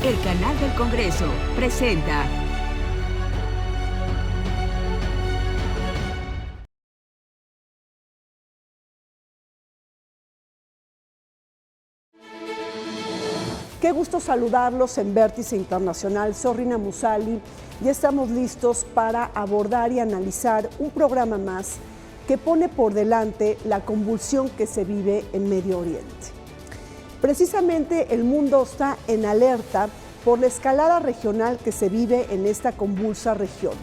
El canal del Congreso presenta Qué gusto saludarlos en Vértice Internacional. Soy Rina Musali y estamos listos para abordar y analizar un programa más que pone por delante la convulsión que se vive en Medio Oriente. Precisamente el mundo está en alerta por la escalada regional que se vive en esta convulsa región,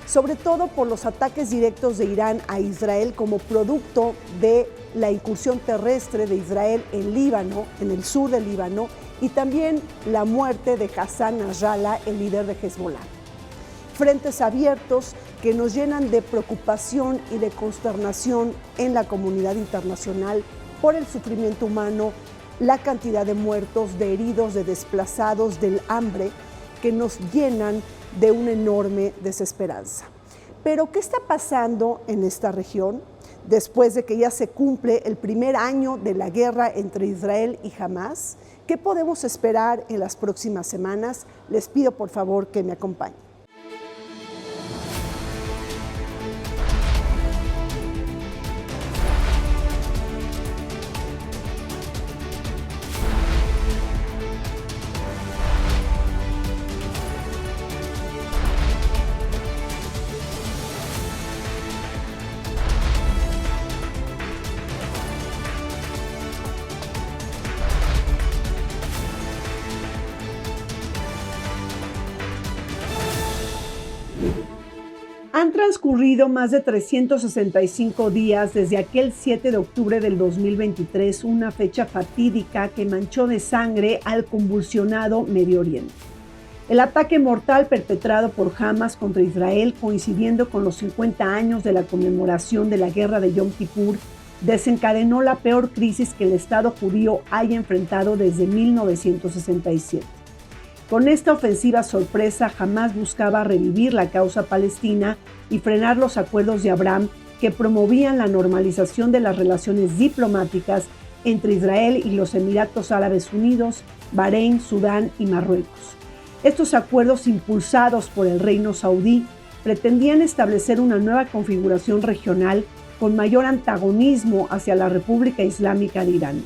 sobre todo por los ataques directos de Irán a Israel como producto de la incursión terrestre de Israel en Líbano, en el sur del Líbano, y también la muerte de Hassan Nasrallah, el líder de Hezbollah. Frentes abiertos que nos llenan de preocupación y de consternación en la comunidad internacional por el sufrimiento humano, la cantidad de muertos, de heridos, de desplazados, del hambre, que nos llenan de una enorme desesperanza. Pero, ¿qué está pasando en esta región? Después de que ya se cumple el primer año de la guerra entre Israel y Hamás, ¿qué podemos esperar en las próximas semanas? Les pido por favor que me acompañen. Han transcurrido más de 365 días desde aquel 7 de octubre del 2023, una fecha fatídica que manchó de sangre al convulsionado Medio Oriente. El ataque mortal perpetrado por Hamás contra Israel, coincidiendo con los 50 años de la conmemoración de la guerra de Yom Kippur, desencadenó la peor crisis que el Estado judío haya enfrentado desde 1967. Con esta ofensiva sorpresa, Hamás buscaba revivir la causa palestina y frenar los acuerdos de Abraham que promovían la normalización de las relaciones diplomáticas entre Israel y los Emiratos Árabes Unidos, Bahrein, Sudán y Marruecos. Estos acuerdos, impulsados por el Reino Saudí, pretendían establecer una nueva configuración regional con mayor antagonismo hacia la República Islámica de Irán.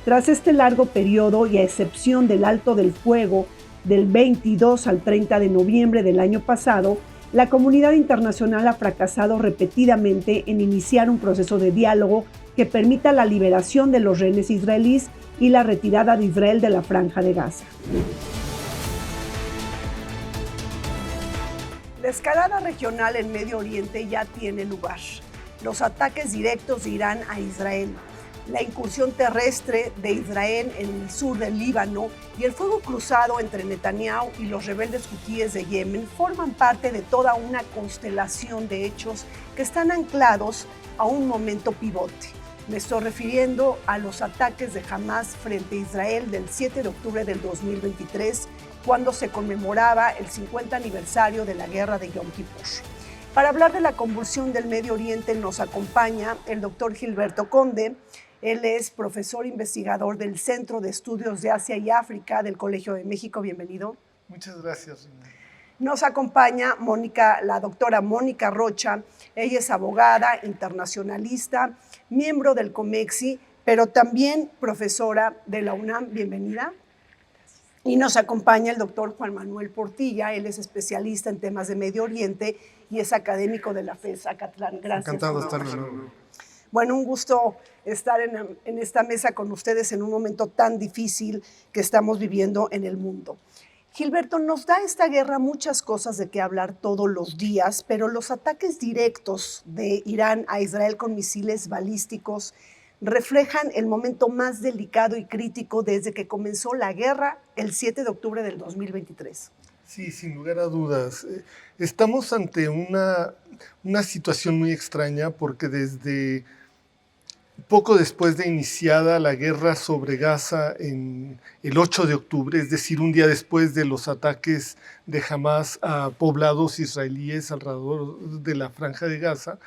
Tras este largo periodo y a excepción del alto del fuego del 22 al 30 de noviembre del año pasado, la comunidad internacional ha fracasado repetidamente en iniciar un proceso de diálogo que permita la liberación de los rehenes israelíes y la retirada de Israel de la Franja de Gaza. La escalada regional en Medio Oriente ya tiene lugar. Los ataques directos de Irán a Israel, la incursión terrestre de Israel en el sur del Líbano y el fuego cruzado entre Netanyahu y los rebeldes hutíes de Yemen forman parte de toda una constelación de hechos que están anclados a un momento pivote. Me estoy refiriendo a los ataques de Hamás frente a Israel del 7 de octubre del 2023, cuando se conmemoraba el 50 aniversario de la guerra de Yom Kippur. Para hablar de la convulsión del Medio Oriente nos acompaña el doctor Gilberto Conde. Él es profesor investigador del Centro de Estudios de Asia y África del Colegio de México. Bienvenido. Muchas gracias, Rina. Nos acompaña la doctora Mónica Rocha. Ella es abogada, internacionalista, miembro del COMEXI, pero también profesora de la UNAM. Bienvenida. Y nos acompaña el doctor Juan Manuel Portilla. Él es especialista en temas de Medio Oriente y es académico de la FES Acatlán. Gracias. Encantado de estar de nuevo. Bueno, un gusto estar en esta mesa con ustedes en un momento tan difícil que estamos viviendo en el mundo. Gilberto, nos da esta guerra muchas cosas de qué hablar todos los días, pero los ataques directos de Irán a Israel con misiles balísticos reflejan el momento más delicado y crítico desde que comenzó la guerra el 7 de octubre del 2023. Sí, sin lugar a dudas. Estamos ante una situación muy extraña porque desde poco después de iniciada la guerra sobre Gaza en el 8 de octubre, es decir, un día después de los ataques de Hamás a poblados israelíes alrededor de la Franja de Gaza,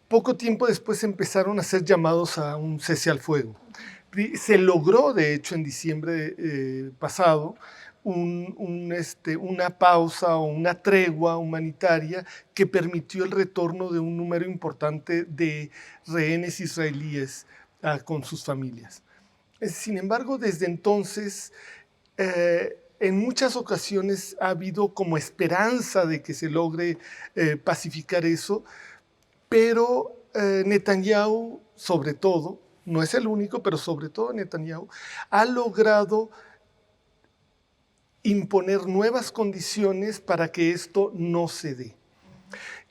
poco tiempo después empezaron a hacer llamados a un cese al fuego. Se logró, de hecho, en diciembre pasado, una pausa o una tregua humanitaria que permitió el retorno de un número importante de rehenes israelíes con sus familias. Sin embargo, desde entonces, en muchas ocasiones ha habido como esperanza de que se logre pacificar eso, pero Netanyahu, sobre todo, no es el único, pero sobre todo Netanyahu, ha logrado imponer nuevas condiciones para que esto no se dé.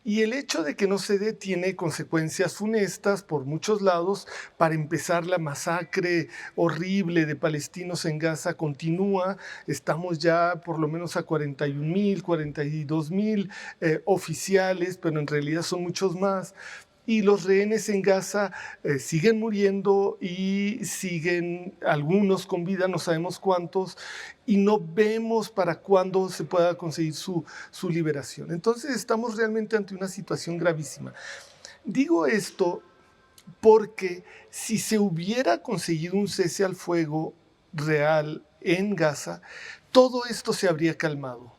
Y el hecho de que no se dé tiene consecuencias funestas por muchos lados. Para empezar, la masacre horrible de palestinos en Gaza continúa. Estamos ya por lo menos a 41,000, 42,000 oficiales, pero en realidad son muchos más. Y los rehenes en Gaza siguen muriendo y siguen algunos con vida, no sabemos cuántos, y no vemos para cuándo se pueda conseguir su liberación. Entonces estamos realmente ante una situación gravísima. Digo esto porque si se hubiera conseguido un cese al fuego real en Gaza, todo esto se habría calmado.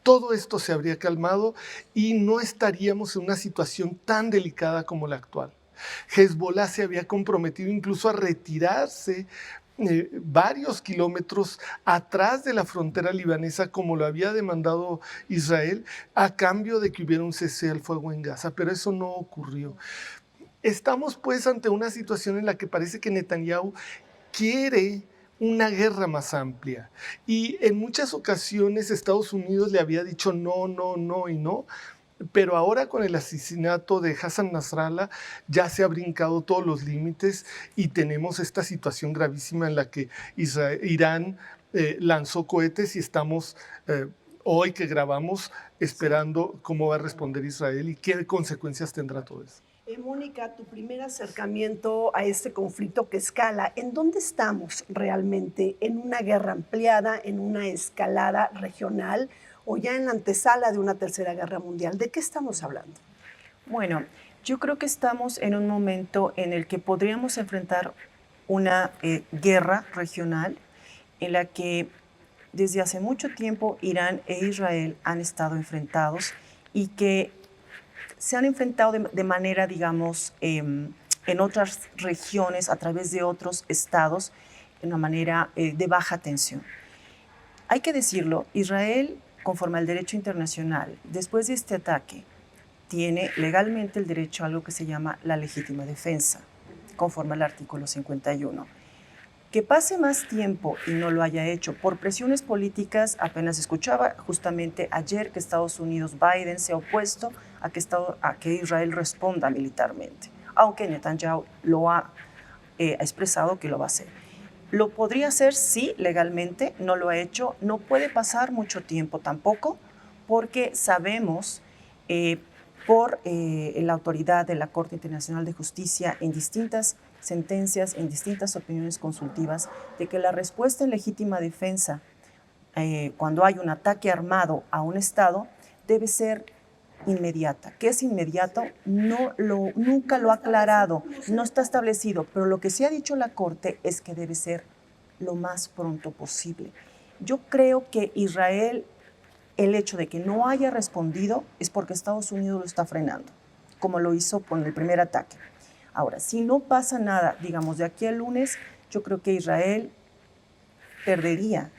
Todo esto se habría calmado y no estaríamos en una situación tan delicada como la actual. Hezbollah se había comprometido incluso a retirarse varios kilómetros atrás de la frontera libanesa, como lo había demandado Israel, a cambio de que hubiera un cese al fuego en Gaza, pero eso no ocurrió. Estamos pues ante una situación en la que parece que Netanyahu quiere una guerra más amplia. Y en muchas ocasiones Estados Unidos le había dicho no, no, no y no, pero ahora con el asesinato de Hassan Nasrallah ya se ha brincado todos los límites y tenemos esta situación gravísima en la que Irán lanzó cohetes y estamos hoy que grabamos esperando cómo va a responder Israel y qué consecuencias tendrá todo eso. Mónica, tu primer acercamiento a este conflicto que escala, ¿en dónde estamos realmente? ¿En una guerra ampliada, en una escalada regional o ya en la antesala de una tercera guerra mundial? ¿De qué estamos hablando? Bueno, yo creo que estamos en un momento en el que podríamos enfrentar una guerra regional en la que desde hace mucho tiempo Irán e Israel han estado enfrentados y que se han enfrentado de manera, digamos, en otras regiones, a través de otros estados, de una manera de baja tensión. Hay que decirlo, Israel, conforme al derecho internacional, después de este ataque, tiene legalmente el derecho a algo que se llama la legítima defensa, conforme al artículo 51. Que pase más tiempo y no lo haya hecho por presiones políticas, apenas escuchaba justamente ayer que Estados Unidos, Biden, se ha opuesto a que Israel responda militarmente, aunque Netanyahu lo ha expresado que lo va a hacer. Lo podría hacer, sí, legalmente, no lo ha hecho, no puede pasar mucho tiempo tampoco, porque sabemos por la autoridad de la Corte Internacional de Justicia en distintas sentencias, en distintas opiniones consultivas, de que la respuesta en legítima defensa cuando hay un ataque armado a un Estado debe ser inmediata. ¿Qué es inmediato? Nunca lo ha aclarado, no está establecido, pero lo que sí ha dicho la Corte es que debe ser lo más pronto posible. Yo creo que Israel, el hecho de que no haya respondido es porque Estados Unidos lo está frenando, como lo hizo con el primer ataque. Ahora, si no pasa nada, digamos, de aquí al lunes, yo creo que Israel perdería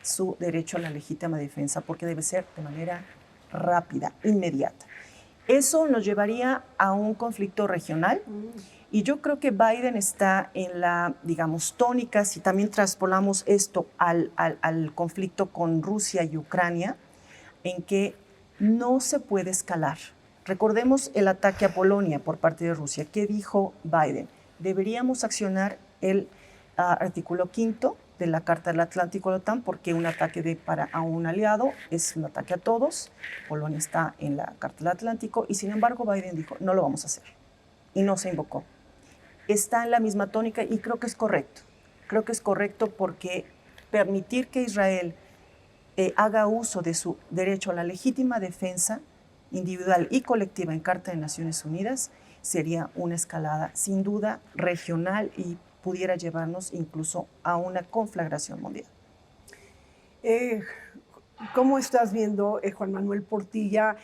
su derecho a la legítima defensa, porque debe ser de manera rápida, inmediata. Eso nos llevaría a un conflicto regional y yo creo que Biden está en la, digamos, tónica, si también traspolamos esto al conflicto con Rusia y Ucrania, en que no se puede escalar. Recordemos el ataque a Polonia por parte de Rusia. ¿Qué dijo Biden? Deberíamos accionar el artículo 5 de la Carta del Atlántico de la OTAN, porque un ataque a un aliado es un ataque a todos. Polonia está en la Carta del Atlántico y sin embargo Biden dijo, no lo vamos a hacer. Y no se invocó. Está en la misma tónica y creo que es correcto. Creo que es correcto porque permitir que Israel haga uso de su derecho a la legítima defensa individual y colectiva en Carta de Naciones Unidas sería una escalada sin duda regional y pudiera llevarnos incluso a una conflagración mundial. ¿Cómo estás viendo, Juan Manuel Portilla,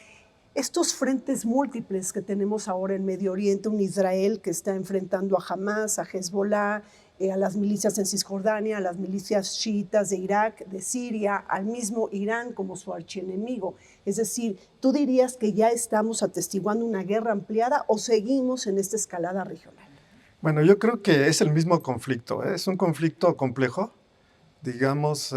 estos frentes múltiples que tenemos ahora en Medio Oriente? Un Israel que está enfrentando a Hamas, a Hezbollah, a las milicias en Cisjordania, a las milicias chiitas de Irak, de Siria, al mismo Irán como su archienemigo. Es decir, ¿tú dirías que ya estamos atestiguando una guerra ampliada o seguimos en esta escalada regional? Bueno, yo creo que es el mismo conflicto, ¿eh? Es un conflicto complejo, digamos,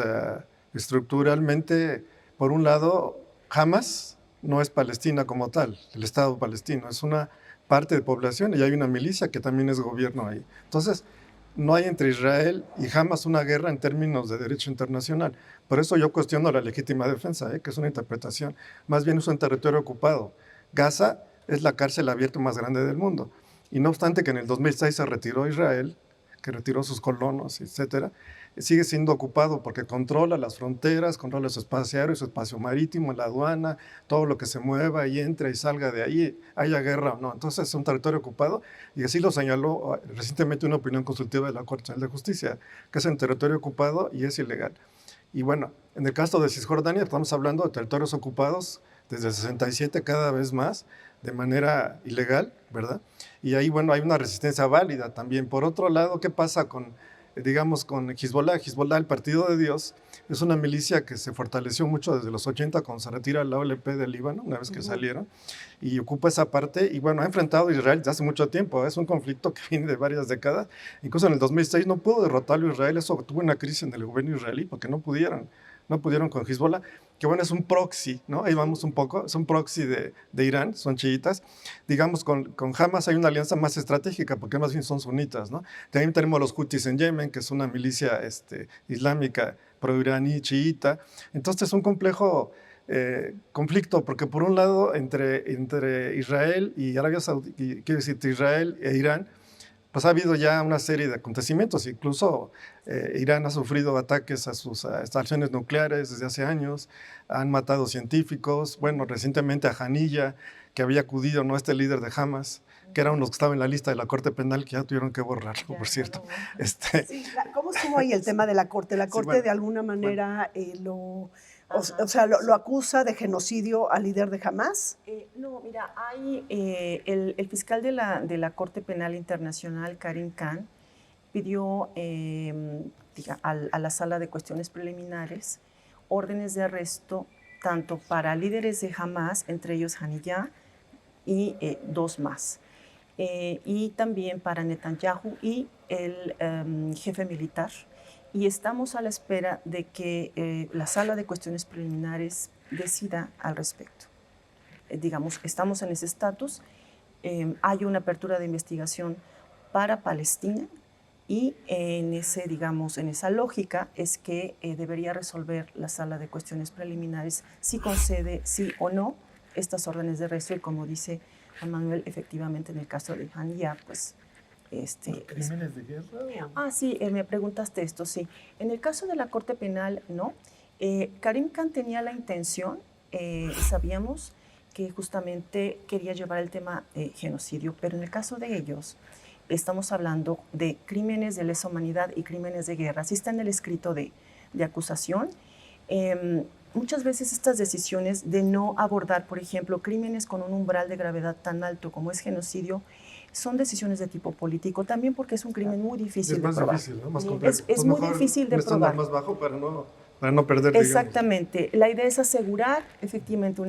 estructuralmente. Por un lado, Hamas no es Palestina como tal, el Estado palestino, es una parte de población y hay una milicia que también es gobierno ahí. Entonces, no hay entre Israel y Hamas una guerra en términos de derecho internacional. Por eso yo cuestiono la legítima defensa, que es una interpretación. Más bien es un territorio ocupado. Gaza es la cárcel abierta más grande del mundo. Y no obstante que en el 2006 se retiró Israel, que retiró sus colonos, etcétera, sigue siendo ocupado porque controla las fronteras, controla su espacio aéreo, su espacio marítimo, la aduana, todo lo que se mueva y entre y salga de ahí, haya guerra o no. Entonces es un territorio ocupado y así lo señaló recientemente una opinión consultiva de la Corte Nacional de Justicia, que es un territorio ocupado y es ilegal. Y bueno, en el caso de Cisjordania estamos hablando de territorios ocupados desde el 67 cada vez más, de manera ilegal, ¿verdad? Y ahí, bueno, hay una resistencia válida también. Por otro lado, ¿qué pasa con, digamos, con Hezbollah? Hezbollah, el Partido de Dios, es una milicia que se fortaleció mucho desde los 80 cuando se retira la OLP del Líbano, una vez que salieron, y ocupa esa parte, y bueno, ha enfrentado a Israel desde hace mucho tiempo. Es un conflicto que viene de varias décadas. Incluso en el 2006 no pudo derrotarlo Israel, eso tuvo una crisis en el gobierno israelí porque no pudieron con Hezbollah, que bueno, es un proxy, ¿no? Ahí vamos un poco, es un proxy de Irán, son chiitas. Digamos, con Hamas hay una alianza más estratégica, porque más bien son sunitas, ¿no? También tenemos los Houthis en Yemen, que es una milicia islámica pro-iraní, chiita. Entonces es un complejo conflicto, porque por un lado, entre Israel y Arabia Saudita, quiero decir, Israel e Irán, pues ha habido ya una serie de acontecimientos. Incluso Irán ha sufrido ataques a sus estaciones nucleares desde hace años, han matado científicos, bueno, recientemente a Haniyeh, que había acudido, ¿no?, este líder de Hamas, que era uno de los que estaba en la lista de la Corte Penal, que ya tuvieron que borrarlo, por cierto. Sí, ¿cómo estuvo ahí el tema de la Corte? La Corte, sí, bueno, de alguna manera lo acusa de genocidio al líder de Hamas. No, mira, hay el fiscal de la Corte Penal Internacional, Karim Khan, pidió a la Sala de Cuestiones Preliminares órdenes de arresto tanto para líderes de Hamas, entre ellos Haniyeh, y dos más, y también para Netanyahu y el jefe militar. Y estamos a la espera de que la Sala de Cuestiones Preliminares decida al respecto. Digamos, estamos en ese estatus. Hay una apertura de investigación para Palestina y en esa lógica es que debería resolver la Sala de Cuestiones Preliminares si concede sí o no estas órdenes de arresto. Y como dice Juan Manuel, efectivamente en el caso de Haniyeh, pues ¿Crímenes de guerra? Sí, me preguntaste esto, sí. En el caso de la Corte Penal, no. Karim Khan tenía la intención, sabíamos que justamente quería llevar el tema genocidio, pero en el caso de ellos estamos hablando de crímenes de lesa humanidad y crímenes de guerra. Así está en el escrito de acusación. Muchas veces estas decisiones de no abordar, por ejemplo, crímenes con un umbral de gravedad tan alto como es genocidio, son decisiones de tipo político, también porque es un crimen muy difícil de probar. Es más difícil, ¿no? Más complejo. Es muy difícil de probar. Más bajo para no perder, exactamente. Digamos. La idea es asegurar efectivamente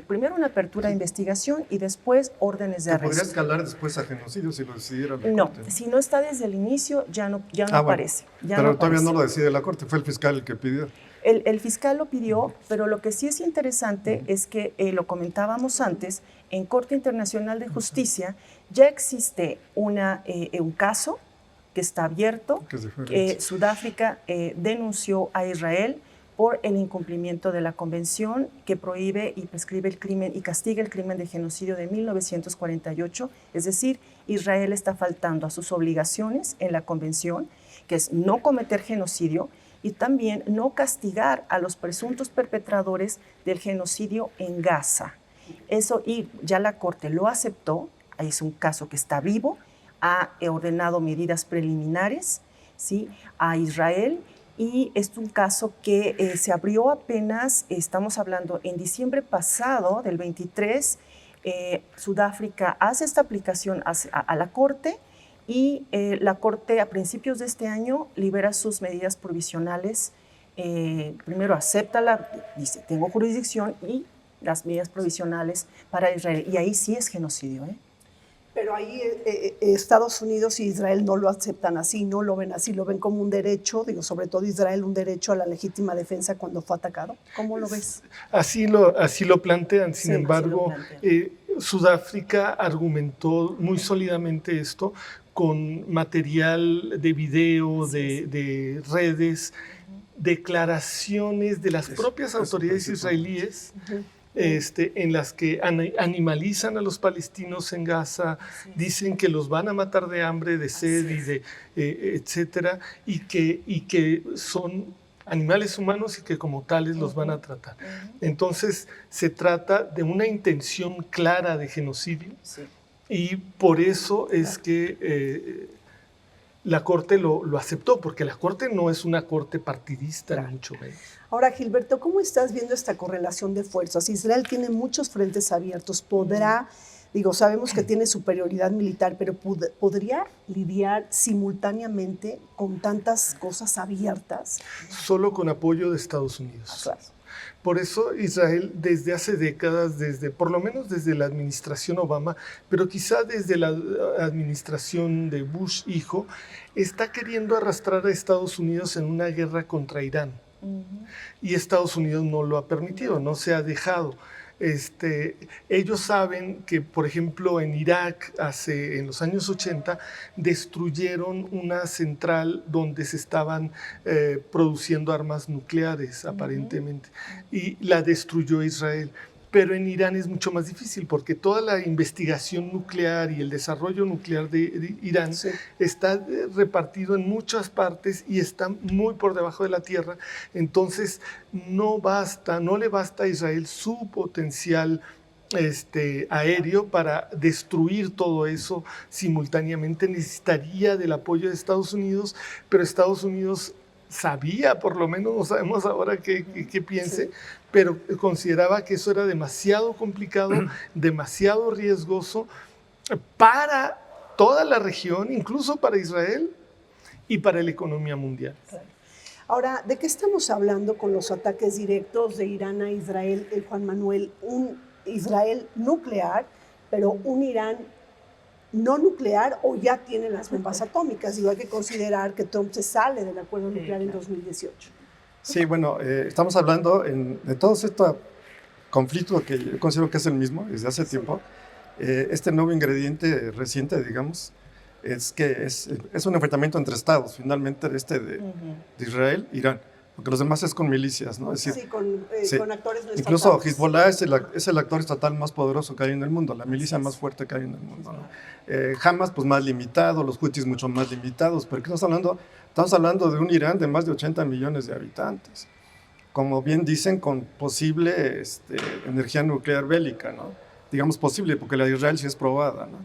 primero una apertura de investigación y después órdenes de arresto. ¿Podría escalar después a genocidio si lo decidiera la No, Corte? si no está desde el inicio ya no aparece. Pero todavía no lo decide la Corte, fue el fiscal el que pidió. El fiscal lo pidió, pero lo que sí es interesante es que, lo comentábamos antes, en Corte Internacional de Justicia ya existe un caso que está abierto. Sudáfrica denunció a Israel por el incumplimiento de la convención que prohíbe y prescribe el crimen y castiga el crimen de genocidio de 1948. Es decir, Israel está faltando a sus obligaciones en la convención, que es no cometer genocidio, y también no castigar a los presuntos perpetradores del genocidio en Gaza. Eso, y ya la Corte lo aceptó, es un caso que está vivo, ha ordenado medidas preliminares, ¿sí?, a Israel, y es un caso que se abrió apenas, estamos hablando en diciembre pasado, del 23, Sudáfrica hace esta aplicación a la Corte, y la Corte a principios de este año libera sus medidas provisionales. Primero dice, tengo jurisdicción, y las medidas provisionales para Israel, y ahí sí es genocidio, ¿eh? Pero ahí Estados Unidos y Israel no lo aceptan así, no lo ven así, lo ven como un derecho, digo, sobre todo Israel, un derecho a la legítima defensa cuando fue atacado. ¿Cómo lo ves? Así lo plantean, sin embargo, Sudáfrica argumentó muy sólidamente esto con material de video, de redes, declaraciones de las propias autoridades israelíes, en las que animalizan a los palestinos en Gaza, dicen que los van a matar de hambre, de sed y de etcétera, y que son animales humanos y que como tales los van a tratar. Entonces se trata de una intención clara de genocidio, y por eso es que la Corte lo aceptó, porque la Corte no es una Corte partidista, ni mucho menos. Ahora, Gilberto, ¿cómo estás viendo esta correlación de fuerzas? Israel tiene muchos frentes abiertos, podrá, sabemos que tiene superioridad militar, pero ¿podría lidiar simultáneamente con tantas cosas abiertas? Solo con apoyo de Estados Unidos. Claro. Por eso Israel desde hace décadas, por lo menos desde la administración Obama, pero quizá desde la administración de Bush hijo, está queriendo arrastrar a Estados Unidos en una guerra contra Irán. Y Estados Unidos no lo ha permitido, no se ha dejado. Ellos saben que, por ejemplo, en Irak, en los años 80, destruyeron una central donde se estaban produciendo armas nucleares, aparentemente, y la destruyó Israel. Pero en Irán es mucho más difícil, porque toda la investigación nuclear y el desarrollo nuclear de Irán está repartido en muchas partes y está muy por debajo de la tierra. Entonces no le basta a Israel su potencial aéreo para destruir todo eso simultáneamente. Necesitaría del apoyo de Estados Unidos, pero Estados Unidos sabía, por lo menos no sabemos ahora qué piense, pero consideraba que eso era demasiado complicado, demasiado riesgoso para toda la región, incluso para Israel y para la economía mundial. Ahora, ¿de qué estamos hablando con los ataques directos de Irán a Israel, Juan Manuel? Un Israel nuclear, pero un Irán no nuclear, o ya tiene las bombas atómicas. Hay que considerar que Trump se sale del acuerdo nuclear en 2018. Sí, bueno, estamos hablando de todo este conflicto que yo considero que es el mismo desde hace tiempo. Este nuevo ingrediente reciente, digamos, es que es un enfrentamiento entre estados, finalmente, de Israel e Irán. Porque los demás es con milicias, ¿no? Es decir, con actores no estatales. Incluso Hezbollah es el actor estatal más poderoso que hay en el mundo, la milicia más fuerte que hay en el mundo, ¿no? Hamas, pues más limitado, los hutis mucho más limitados, pero ¿qué estamos hablando? Estamos hablando de un Irán de más de 80 millones de habitantes, como bien dicen, con posible energía nuclear bélica, ¿no? Digamos posible, porque la de Israel sí es probada, ¿no?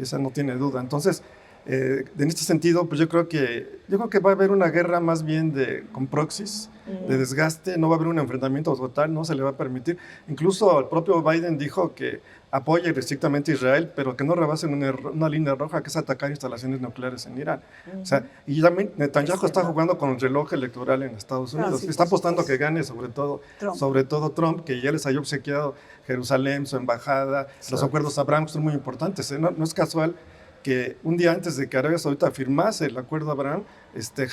Esa no tiene duda. Entonces, en este sentido, pues yo creo que va a haber una guerra más bien con proxies, de desgaste. No va a haber un enfrentamiento total, no se le va a permitir. Incluso el propio Biden dijo que apoya estrictamente a Israel, pero que no rebasen una línea roja, que es atacar instalaciones nucleares en Irán. O sea, y también Netanyahu está jugando con el reloj electoral en Estados Unidos. Está apostando que gane sobre todo Trump, que ya les haya obsequiado Jerusalén, su embajada, los acuerdos de Abraham, que son muy importantes. No es casual que un día antes de que Arabia Saudita firmase el acuerdo de Abraham,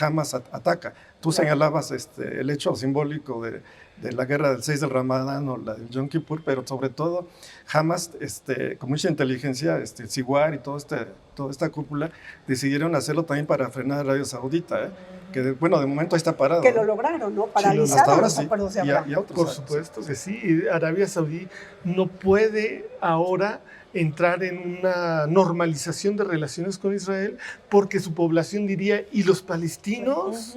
Hamas ataca. Tú señalabas el hecho simbólico de la guerra del 6 del Ramadán o la del Yom Kippur, pero sobre todo Hamas, con mucha inteligencia, Siguar y toda esta cúpula, decidieron hacerlo también para frenar a Arabia Saudita, que de momento ahí está parado. Que lo lograron, ¿no? Paralizaron los acuerdos de Abraham. Y otros, por supuesto que sí. Arabia Saudí no puede ahora entrar en una normalización de relaciones con Israel, porque su población diría, ¿y los palestinos?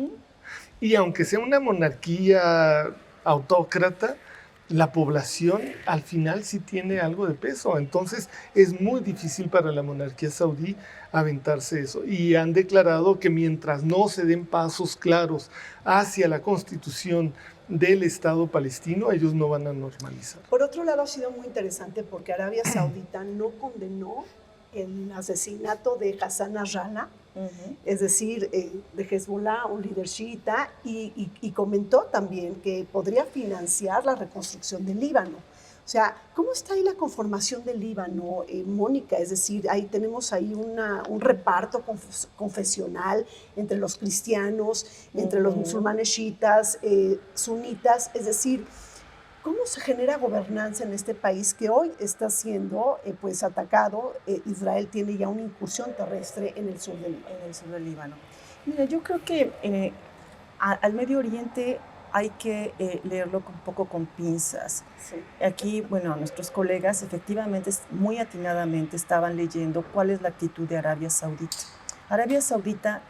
Y aunque sea una monarquía autócrata, la población al final sí tiene algo de peso. Entonces es muy difícil para la monarquía saudí aventarse eso. Y han declarado que mientras no se den pasos claros hacia la constitución del Estado palestino, ellos no van a normalizar. Por otro lado, ha sido muy interesante porque Arabia Saudita no condenó el asesinato de Hassan Nasrallah, es decir, de Hezbollah, un líder chiita, y comentó también que podría financiar la reconstrucción del Líbano. O sea, ¿cómo está ahí la conformación del Líbano, Mónica? Es decir, ahí tenemos ahí un reparto confesional entre los cristianos, entre los musulmanes chiitas, sunitas, es decir, ¿cómo se genera gobernanza en este país que hoy está siendo pues, atacado? Israel tiene ya una incursión terrestre en el sur del Líbano. En el sur del Líbano. Mira, yo creo que al Medio Oriente hay que leerlo un poco con pinzas. Sí. Aquí, bueno, nuestros colegas efectivamente muy atinadamente estaban leyendo cuál es la actitud de Arabia Saudita. Arabia Saudita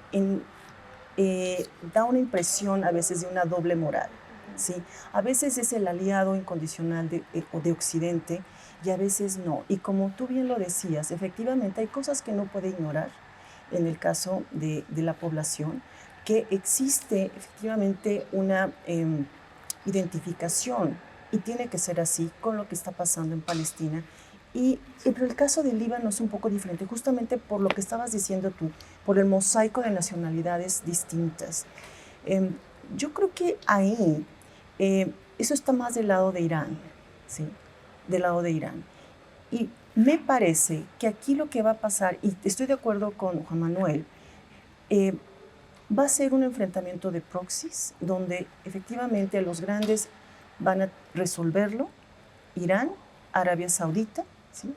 da una impresión a veces de una doble moral. ¿Sí? A veces es el aliado incondicional de Occidente y a veces no. Y como tú bien lo decías, efectivamente hay cosas que no puede ignorar en el caso de la población, que existe efectivamente una identificación, y tiene que ser así, con lo que está pasando en Palestina. Pero el caso del Líbano es un poco diferente, justamente por lo que estabas diciendo tú, por el mosaico de nacionalidades distintas. Yo creo que ahí eso está más del lado de Irán, ¿sí? Del lado de Irán. Y me parece que aquí lo que va a pasar, y estoy de acuerdo con Juan Manuel, va a ser un enfrentamiento de proxies, donde efectivamente los grandes van a resolverlo, Irán, Arabia Saudita, ¿sí?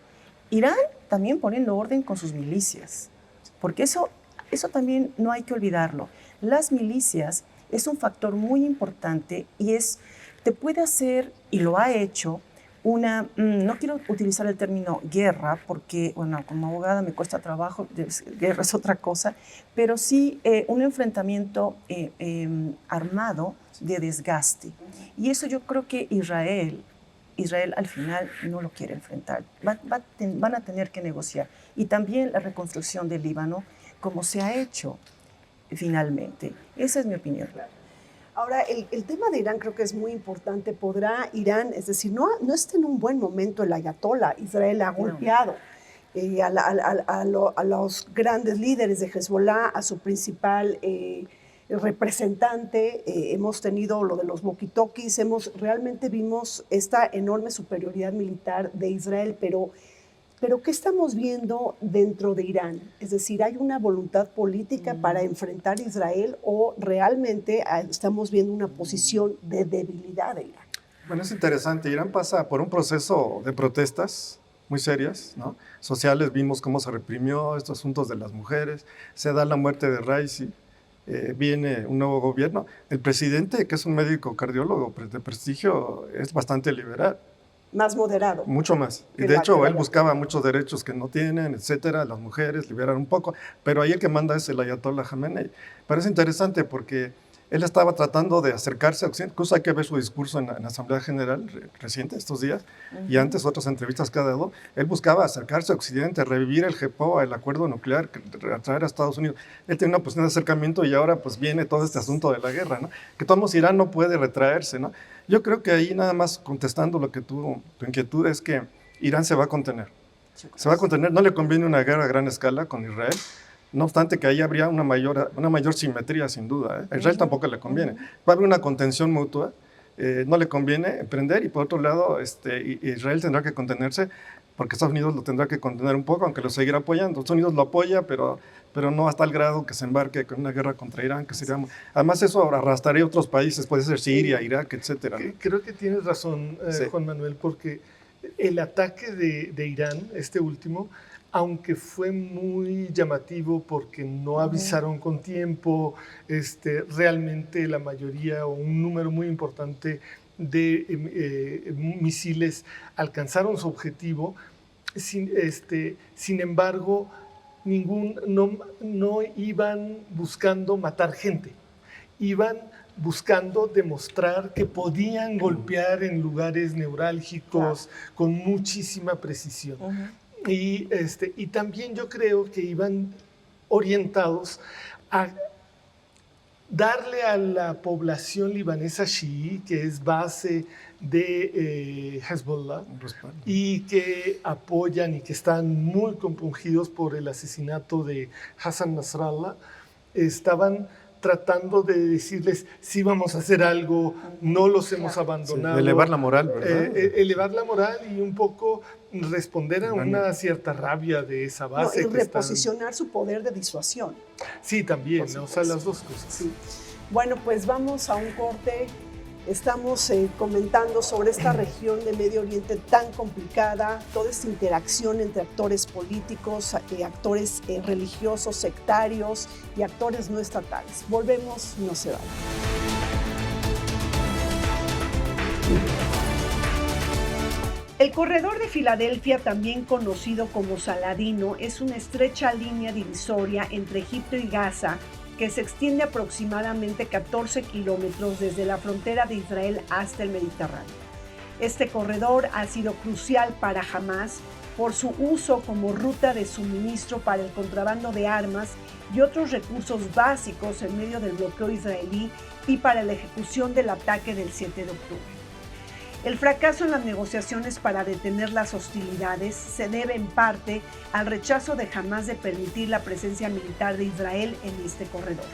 Irán también poniendo orden con sus milicias, porque eso también no hay que olvidarlo. Las milicias es un factor muy importante y te puede hacer, y lo ha hecho, no quiero utilizar el término guerra, porque, bueno, como abogada me cuesta trabajo, guerra es otra cosa, pero sí un enfrentamiento armado de desgaste. Y eso yo creo que Israel al final no lo quiere enfrentar. Van a tener que negociar. Y también la reconstrucción del Líbano, como se ha hecho finalmente. Esa es mi opinión. Ahora, el tema de Irán creo que es muy importante. ¿Podrá Irán, es decir, no está en un buen momento el ayatollah? Israel ha golpeado a los grandes líderes de Hezbollah, a su principal representante. Hemos tenido lo de los walkie-talkies, realmente vimos esta enorme superioridad militar de Israel, pero ¿qué estamos viendo dentro de Irán? Es decir, ¿hay una voluntad política para enfrentar a Israel o realmente estamos viendo una posición de debilidad de Irán? Bueno, es interesante. Irán pasa por un proceso de protestas muy serias, ¿no? Sociales. Vimos cómo se reprimió estos asuntos de las mujeres. Se da la muerte de Raisi. Viene un nuevo gobierno. El presidente, que es un médico cardiólogo de prestigio, es bastante liberal. Más moderado. Mucho más. Y de hecho, él buscaba muchos derechos que no tienen, etcétera, las mujeres, liberar un poco. Pero ahí el que manda es el ayatollah Jamenei. Pero es interesante porque él estaba tratando de acercarse a Occidente. Incluso hay que ver su discurso en la Asamblea General reciente, estos días, y antes otras entrevistas que ha dado. Él buscaba acercarse a Occidente, revivir el GPO, el acuerdo nuclear, atraer a Estados Unidos. Él tenía una posición de acercamiento y ahora pues viene todo este asunto de la guerra, ¿no? Que todos Irán no puede retraerse, ¿no? Yo creo que ahí nada más contestando lo que tu inquietud es que Irán se va a contener. Se va a contener, no le conviene una guerra a gran escala con Israel. No obstante que ahí habría una mayor simetría, sin duda. A Israel tampoco le conviene. Va a haber una contención mutua, no le conviene emprender, y por otro lado, Israel tendrá que contenerse, porque Estados Unidos lo tendrá que contener un poco, aunque lo seguirá apoyando. Estados Unidos lo apoya, pero no hasta el grado que se embarque con una guerra contra Irán, que sería... Además, eso arrastraría a otros países, puede ser Siria, Irak, etcétera, ¿no? Creo que tienes razón, Juan Manuel, porque el ataque de Irán, este último, aunque fue muy llamativo porque no avisaron con tiempo, realmente la mayoría o un número muy importante de misiles alcanzaron su objetivo. Sin embargo, no iban buscando matar gente, iban buscando demostrar que podían golpear en lugares neurálgicos con muchísima precisión. Y también yo creo que iban orientados a darle a la población libanesa chií, que es base de Hezbollah, y que apoyan y que están muy compungidos por el asesinato de Hassan Nasrallah, estaban tratando de decirles, sí vamos a hacer algo, no los hemos abandonado. Sí, elevar la moral, ¿verdad? Elevar la moral y un poco responder a una cierta rabia de esa base. Y reposicionar su poder de disuasión. Sí, también, o sea, las dos cosas. Sí. Bueno, pues vamos a un corte. Estamos comentando sobre esta región de Medio Oriente tan complicada, toda esta interacción entre actores políticos, actores religiosos, sectarios y actores no estatales. Volvemos, no se vayan. El corredor de Filadelfia, también conocido como Saladino, es una estrecha línea divisoria entre Egipto y Gaza que se extiende aproximadamente 14 kilómetros desde la frontera de Israel hasta el Mediterráneo. Este corredor ha sido crucial para Hamás por su uso como ruta de suministro para el contrabando de armas y otros recursos básicos en medio del bloqueo israelí y para la ejecución del ataque del 7 de octubre. El fracaso en las negociaciones para detener las hostilidades se debe en parte al rechazo de Hamás de permitir la presencia militar de Israel en este corredor.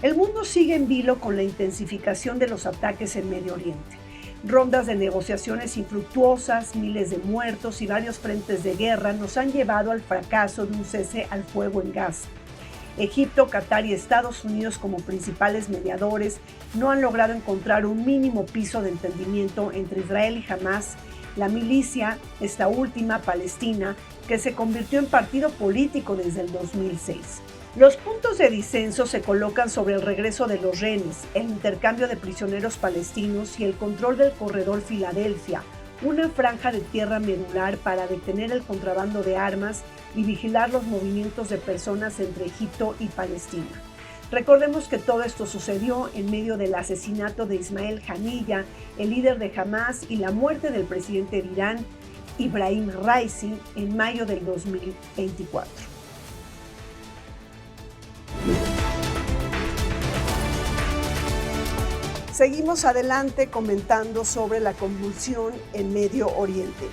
El mundo sigue en vilo con la intensificación de los ataques en Medio Oriente. Rondas de negociaciones infructuosas, miles de muertos y varios frentes de guerra nos han llevado al fracaso de un cese al fuego en Gaza. Egipto, Qatar y Estados Unidos, como principales mediadores, no han logrado encontrar un mínimo piso de entendimiento entre Israel y Hamás, la milicia, esta última, Palestina, que se convirtió en partido político desde el 2006. Los puntos de disenso se colocan sobre el regreso de los rehenes, el intercambio de prisioneros palestinos y el control del corredor Filadelfia, una franja de tierra medular para detener el contrabando de armas y vigilar los movimientos de personas entre Egipto y Palestina. Recordemos que todo esto sucedió en medio del asesinato de Ismael Haniyeh, el líder de Hamás, y la muerte del presidente de Irán, Ibrahim Raisi, en mayo del 2024. Seguimos adelante comentando sobre la convulsión en Medio Oriente.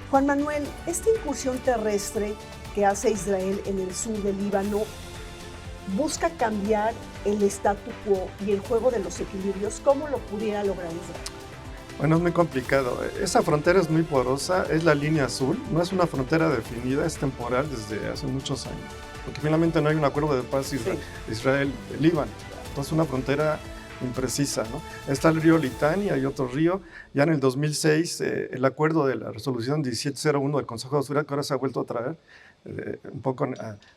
Juan Manuel, esta incursión terrestre que hace Israel en el sur del Líbano busca cambiar el statu quo y el juego de los equilibrios. ¿Cómo lo pudiera lograr Israel? Bueno, es muy complicado. Esa frontera es muy porosa, es la línea azul, no es una frontera definida, es temporal desde hace muchos años, porque finalmente no hay un acuerdo de paz Israel-Líbano. Entonces, una frontera imprecisa, ¿no? Está el río Litani, hay otro río. Ya en el 2006, el acuerdo de la resolución 1701 del Consejo de Seguridad, que ahora se ha vuelto a traer un poco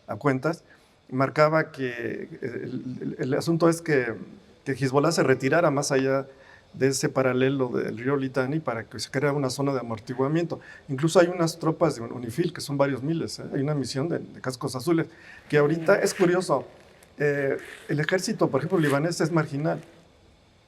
a cuentas, marcaba que el asunto es que Hezbollah se retirara más allá de ese paralelo del río Litani para que se crea una zona de amortiguamiento. Incluso hay unas tropas de UNIFIL, que son varios miles, hay una misión de cascos azules, que ahorita es curioso. El ejército, por ejemplo, libanés es marginal.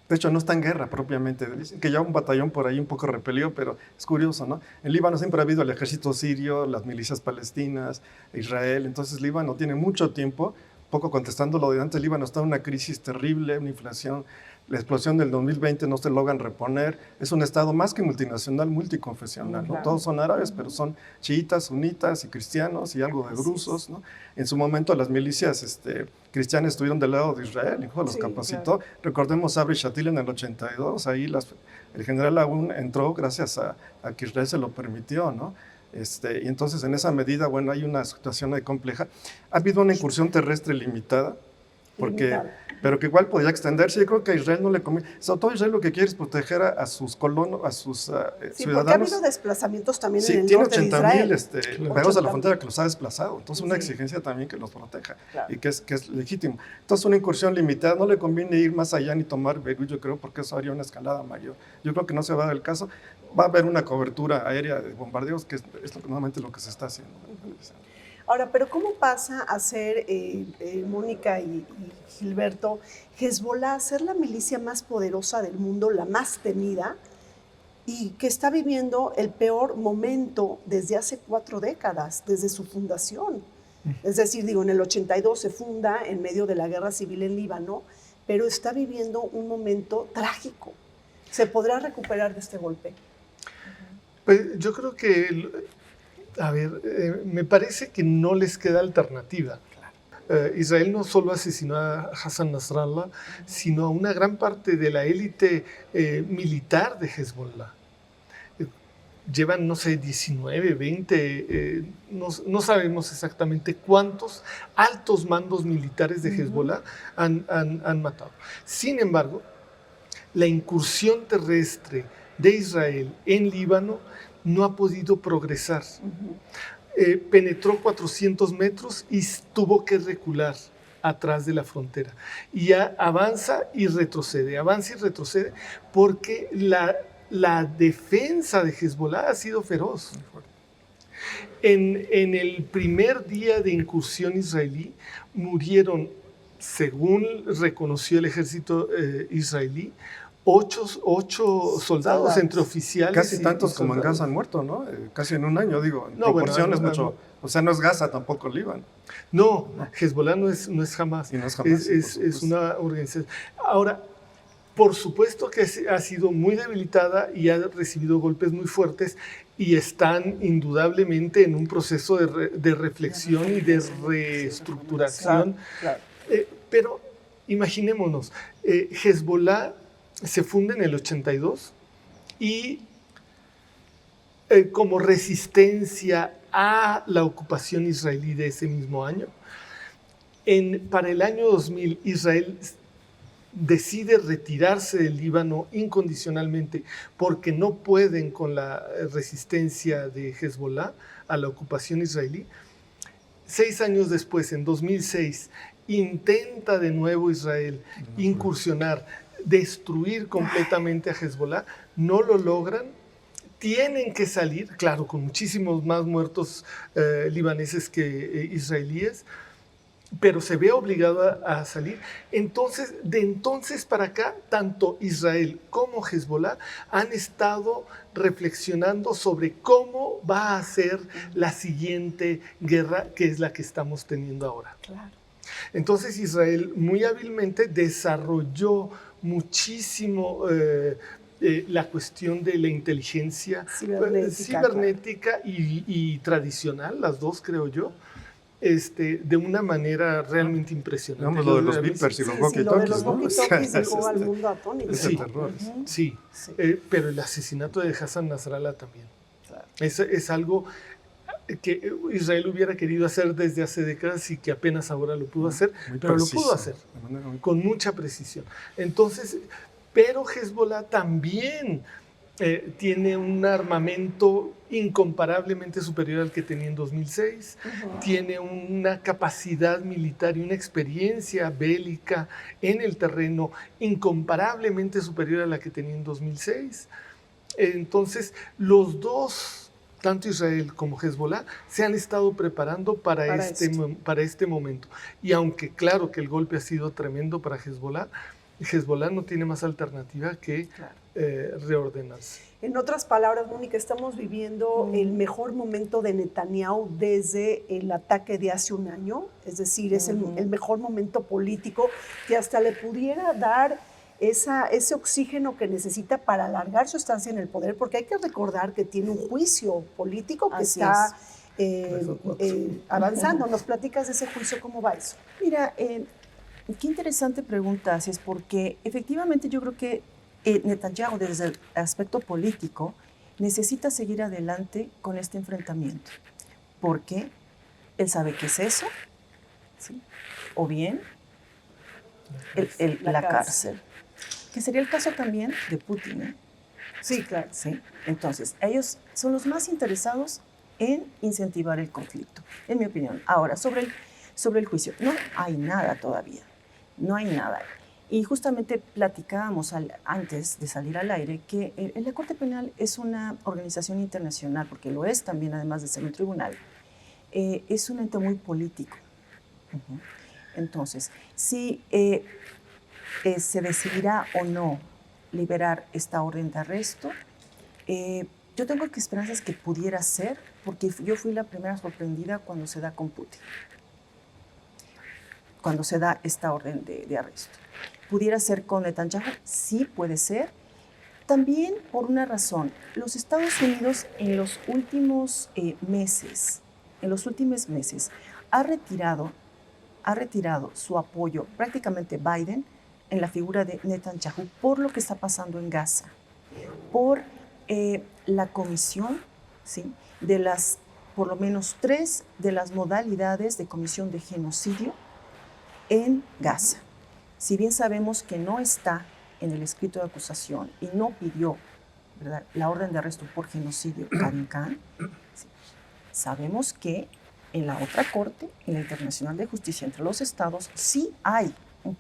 De hecho, no está en guerra propiamente. Dicen que ya un batallón por ahí un poco repelió, pero es curioso, ¿no? En Líbano siempre ha habido el ejército sirio, las milicias palestinas, Israel. Entonces, Líbano tiene mucho tiempo, poco contestando lo de antes. Líbano está en una crisis terrible, una inflación. La explosión del 2020 no se logran reponer. Es un estado más que multinacional, multiconfesional, ¿no? Claro. Todos son árabes, pero son chiitas, sunitas y cristianos y algo de drusos, ¿no? En su momento las milicias que cristianos estuvieron del lado de Israel, incluso los capacitó. Claro. Recordemos a Sabra y Shatila en el 82, ahí el general Aoun entró gracias a que Israel se lo permitió, ¿no? Y entonces en esa medida, bueno, hay una situación ahí compleja. Ha habido una incursión terrestre limitada, pero que igual podría extenderse. Yo creo que a Israel no le conviene. Sobre todo Israel lo que quiere es proteger a sus colonos, a sus ciudadanos. Porque ha habido desplazamientos también en el tiene norte de Israel. 80,000 pegados a la frontera que los ha desplazado. Entonces una exigencia también que los proteja y que es legítimo. Entonces una incursión limitada, no le conviene ir más allá ni tomar Beirut, yo creo, porque eso haría una escalada mayor. Yo creo que no se va a dar el caso. Va a haber una cobertura aérea de bombardeos, que es normalmente lo que se está haciendo. Ahora, pero ¿cómo pasa a ser, Mónica y Gilberto, Hezbollah, a ser la milicia más poderosa del mundo, la más temida, y que está viviendo el peor momento desde hace 4 décadas, desde su fundación? Es decir, en el 82 se funda en medio de la guerra civil en Líbano, pero está viviendo un momento trágico. ¿Se podrá recuperar de este golpe? Pues yo creo que, me parece que no les queda alternativa. Israel no solo asesinó a Hassan Nasrallah, sino a una gran parte de la élite militar de Hezbollah. Llevan, 19, 20, no sabemos exactamente cuántos altos mandos militares de Hezbollah han matado. Sin embargo, la incursión terrestre de Israel en Líbano no ha podido progresar. Penetró 400 metros y tuvo que recular atrás de la frontera. Y ya avanza y retrocede porque la defensa de Hezbollah ha sido feroz. En el primer día de incursión israelí murieron, según reconoció el ejército israelí, 8 soldados entre oficiales. Casi tantos como en Gaza han muerto, ¿no? Casi en un año, digo. En proporciones mucho. O sea, no es Gaza, tampoco Líbano. No, Hezbollah no es Hamas. Y no es Hamas. Es una organización. Ahora, por supuesto que ha sido muy debilitada y ha recibido golpes muy fuertes y están indudablemente en un proceso de reflexión y de reestructuración. Claro. Pero imaginémonos, Hezbollah se funda en el 82 y como resistencia a la ocupación israelí de ese mismo año, para el año 2000 Israel decide retirarse del Líbano incondicionalmente porque no pueden con la resistencia de Hezbollah a la ocupación israelí. 6 años después, en 2006, intenta de nuevo Israel incursionar, destruir completamente a Hezbollah, no lo logran, tienen que salir, claro, con muchísimos más muertos libaneses que israelíes, pero se ve obligado a salir. Entonces, de entonces para acá, tanto Israel como Hezbollah han estado reflexionando sobre cómo va a ser la siguiente guerra, que es la que estamos teniendo ahora. Claro. Entonces Israel muy hábilmente desarrolló muchísimo la cuestión de la inteligencia cibernética y tradicional, las dos creo yo, de una manera realmente impresionante. Digamos lo de los Vipers y los walkie-talkies, los walkie-talkies dejó al mundo atónito. Sí, pero el asesinato de Hassan Nasrallah también. Claro. Es algo que Israel hubiera querido hacer desde hace décadas y que apenas ahora lo pudo hacer, pero lo pudo hacer con mucha precisión. Entonces, pero Hezbollah también tiene un armamento incomparablemente superior al que tenía en 2006, tiene una capacidad militar y una experiencia bélica en el terreno incomparablemente superior a la que tenía en 2006. Entonces, los dos, tanto Israel como Hezbollah, se han estado preparando para este momento. Y aunque claro que el golpe ha sido tremendo para Hezbollah no tiene más alternativa que reordenarse. En otras palabras, Mónica, estamos viviendo el mejor momento de Netanyahu desde el ataque de hace un año, es decir, es el mejor momento político que hasta le pudiera dar ese oxígeno que necesita para alargar su estancia en el poder, porque hay que recordar que tiene un juicio político que avanzando. ¿Nos platicas de ese juicio? ¿Cómo va eso? Mira, Qué interesante pregunta haces, porque efectivamente yo creo que Netanyahu, desde el aspecto político, necesita seguir adelante con este enfrentamiento, porque él sabe qué es eso, ¿sí? O bien la cárcel, que sería el caso también de Putin, ¿eh? Sí, claro. ¿Sí? Entonces, ellos son los más interesados en incentivar el conflicto, en mi opinión. Ahora, sobre el juicio, no hay nada todavía, no hay nada. Y justamente platicábamos antes de salir al aire que la Corte Penal es una organización internacional, porque lo es también, además de ser un tribunal, es un ente muy político. Uh-huh. Entonces, si se decidirá o no liberar esta orden de arresto, yo tengo esperanzas que pudiera ser, porque yo fui la primera sorprendida cuando se da con Putin, cuando se da esta orden de arresto. ¿Pudiera ser con Netanyahu? Sí, puede ser. También por una razón. Los Estados Unidos en los últimos meses, ha retirado su apoyo, prácticamente Biden, en la figura de Netanyahu, por lo que está pasando en Gaza, por la comisión, ¿sí?, de las, por lo menos 3 de las modalidades de comisión de genocidio en Gaza. Si bien sabemos que no está en el escrito de acusación y no pidió, ¿verdad?, la orden de arresto por genocidio, Karim Khan, ¿sí?, sabemos que en la otra corte, en la Internacional de Justicia entre los Estados, sí hay un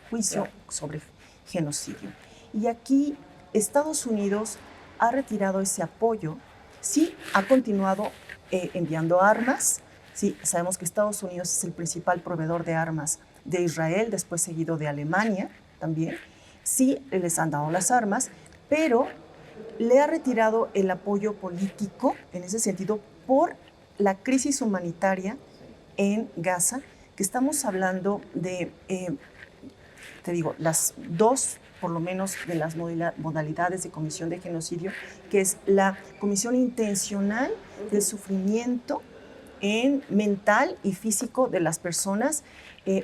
juicio sobre genocidio. Y aquí Estados Unidos ha retirado ese apoyo, sí ha continuado enviando armas, sí, sabemos que Estados Unidos es el principal proveedor de armas de Israel, después seguido de Alemania también, sí les han dado las armas, pero le ha retirado el apoyo político en ese sentido por la crisis humanitaria en Gaza, que estamos hablando de, te digo, las 2, por lo menos, de las modalidades de comisión de genocidio, que es la comisión intencional del sufrimiento mental y físico de las personas,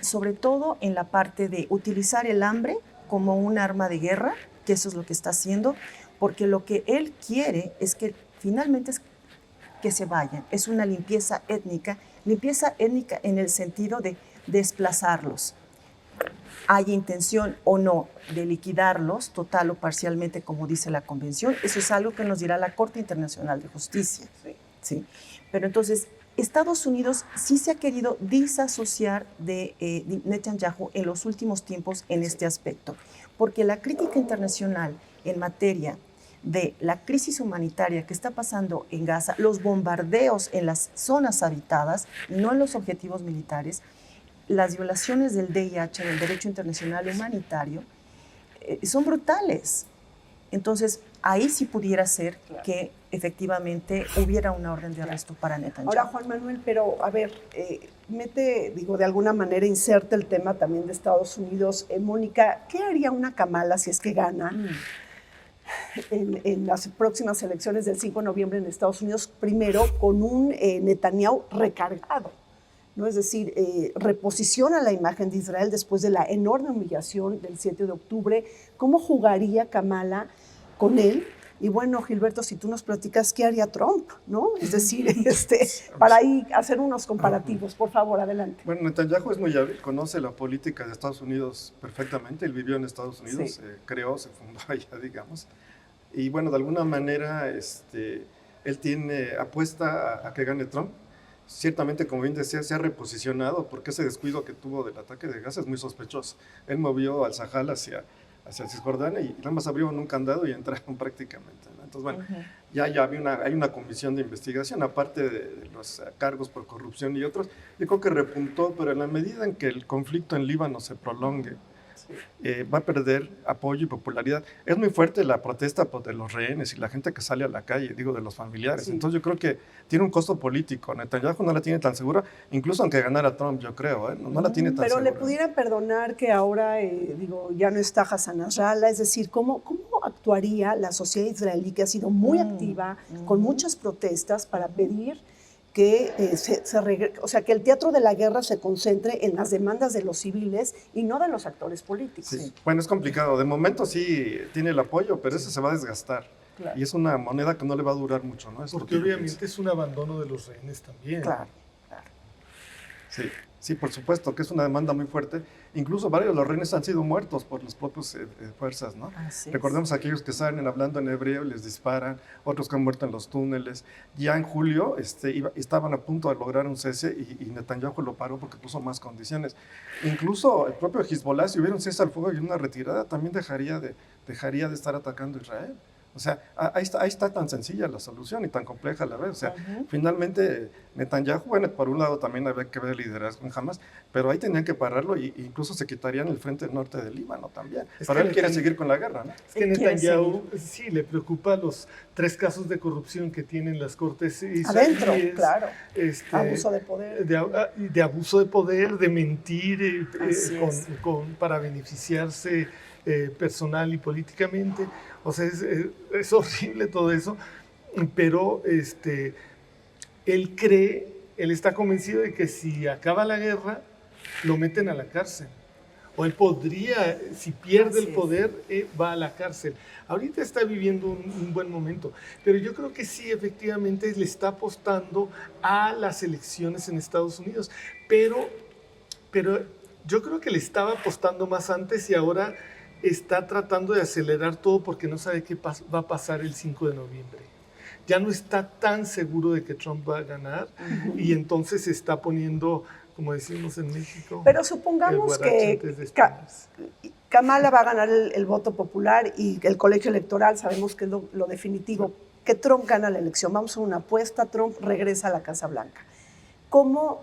sobre todo en la parte de utilizar el hambre como un arma de guerra, que eso es lo que está haciendo, porque lo que él quiere es que finalmente que se vayan. Es una limpieza étnica en el sentido de desplazarlos. Hay intención o no de liquidarlos total o parcialmente, como dice la Convención. Eso es algo que nos dirá la Corte Internacional de Justicia. ¿Sí? Pero entonces, Estados Unidos sí se ha querido disasociar de Netanyahu en los últimos tiempos en este aspecto, porque la crítica internacional en materia de la crisis humanitaria que está pasando en Gaza, los bombardeos en las zonas habitadas, no en los objetivos militares, las violaciones del DIH, del derecho internacional humanitario, son brutales. Entonces, ahí sí pudiera ser que efectivamente hubiera una orden de arresto para Netanyahu. Ahora, Juan Manuel, pero a ver, de alguna manera inserta el tema también de Estados Unidos. Mónica, ¿qué haría una Kamala si es que gana en las próximas elecciones del 5 de noviembre en Estados Unidos? Primero, con un Netanyahu recargado, ¿no? Es decir, reposiciona la imagen de Israel después de la enorme humillación del 7 de octubre. ¿Cómo jugaría Kamala con él? Y bueno, Gilberto, si tú nos platicas, ¿qué haría Trump? ¿No? Es decir, para ahí hacer unos comparativos, por favor, adelante. Bueno, Netanyahu es muy hábil, conoce la política de Estados Unidos perfectamente. Él vivió en Estados Unidos, sí. Creó, se fundó allá, digamos. Y bueno, de alguna manera, él apuesta a que gane Trump. Ciertamente, como bien decía, se ha reposicionado porque ese descuido que tuvo del ataque de Gaza es muy sospechoso. Él movió al Sahel hacia Cisjordania y nada más abrieron un candado y entraron prácticamente, ¿no? Entonces, bueno, ya hay una comisión de investigación, aparte de los cargos por corrupción y otros. Yo creo que repuntó, pero en la medida en que el conflicto en Líbano se prolongue, va a perder apoyo y popularidad. Es muy fuerte la protesta de los rehenes y la gente que sale a la calle, digo, de los familiares. Sí. Entonces yo creo que tiene un costo político. Netanyahu no la tiene tan segura, incluso aunque ganara Trump, yo creo, no la tiene tan segura. Pero le pudieran perdonar que ahora, ya no está Hassan Nasrallah, es decir, ¿cómo actuaría la sociedad israelí, que ha sido muy activa, con muchas protestas para pedir que o sea, que el teatro de la guerra se concentre en las demandas de los civiles y no de los actores políticos. Sí. Bueno, es complicado. De momento sí tiene el apoyo, pero ese se va a desgastar. Claro. Y es una moneda que no le va a durar mucho, ¿no? Porque obviamente es un abandono de los rehenes también. Claro. Sí, por supuesto, que es una demanda muy fuerte. Incluso varios de los rehenes han sido muertos por las propias fuerzas, ¿no? Recordemos a aquellos que salen hablando en hebreo y les disparan, otros que han muerto en los túneles. Ya en julio estaban a punto de lograr un cese y Netanyahu lo paró porque puso más condiciones. Incluso el propio Hezbollah, si hubiera un cese al fuego y una retirada, también dejaría de estar atacando a Israel. O sea, ahí está tan sencilla la solución y tan compleja a la vez. O sea, finalmente Netanyahu, bueno, por un lado también había que ver el liderazgo en Hamas, pero ahí tenían que pararlo e incluso se quitarían el frente norte del Líbano también. Pero él quiere seguir con la guerra, ¿no? Es que Netanyahu sí le preocupa los 3 casos de corrupción que tienen las cortes israelíes. Adentro, claro. Abuso de poder. De abuso de poder, de mentir para beneficiarse personal y políticamente. O sea, es horrible todo eso, pero él está convencido de que si acaba la guerra, lo meten a la cárcel. O él podría, si pierde el poder, va a la cárcel. Ahorita está viviendo un buen momento, pero yo creo que sí, efectivamente, le está apostando a las elecciones en Estados Unidos. Pero yo creo que le estaba apostando más antes y ahora está tratando de acelerar todo porque no sabe qué va a pasar el 5 de noviembre. Ya no está tan seguro de que Trump va a ganar y entonces se está poniendo, como decimos en México, pero supongamos que Kamala va a ganar el voto popular y el colegio electoral, sabemos que es lo definitivo, que Trump gana la elección. Vamos a una apuesta, Trump regresa a la Casa Blanca. ¿Cómo